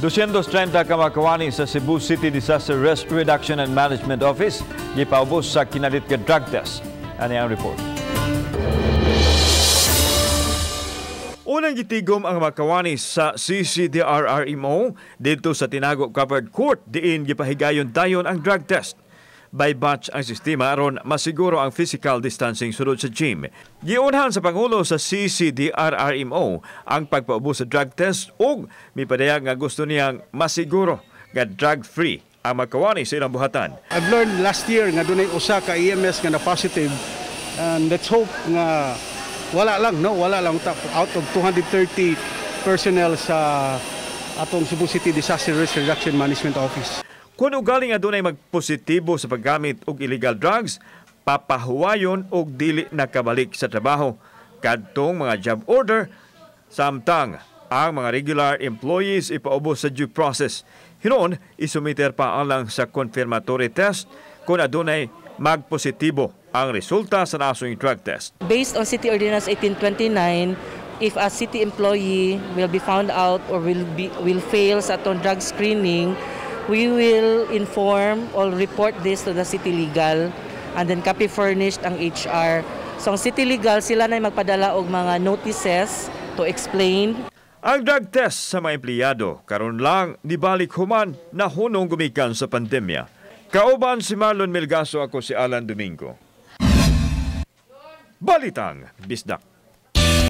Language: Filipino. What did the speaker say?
230 ka mga kawani sa Cebu City Disaster Risk Reduction and Management Office gipaubos sa kinalit ka drug test. Ano ang report? Unang gitigom ang mga kawani sa CCDRRMO dito sa Tinagok Covered Court diin gipahigayon dayon ang drug test. By batch ang sistema aron masiguro ang physical distancing sulod sa gym. Giunhan sa Pangulo sa CCDRRMO ang pagpaubos sa drug test ug mipadayag nga gusto niyang masiguro nga drug-free ang makawani sa ilang buhatan. I've learned last year nga dunay usa ka EMS nga na positive, and let's hope nga wala lang out of 230 personnel sa atong Cebu City Disaster Risk Reduction Management Office. Kung ugaling adunay magpositibo sa paggamit og illegal drugs, papahuwayon og dili nakabalik sa trabaho kadtong mga job order, samtang ang mga regular employees ipaubos sa due process. Hinon, isumiter pa alang sa confirmatory test kung adunay magpositibo ang resulta sa nasong drug test. Based on City Ordinance 1829, if a city employee will be found out or will fail sa atong drug screening, we will inform or report this to the City Legal, and then copy furnished ang HR. So ang City Legal, sila na magpadala og mga notices to explain. Ang drug test sa mga empleyado karon lang nibalik human na hunong gumikan sa pandemya. Kauban si Marlon Melgaso, ako si Alan Domingo. Balitang Bisdak.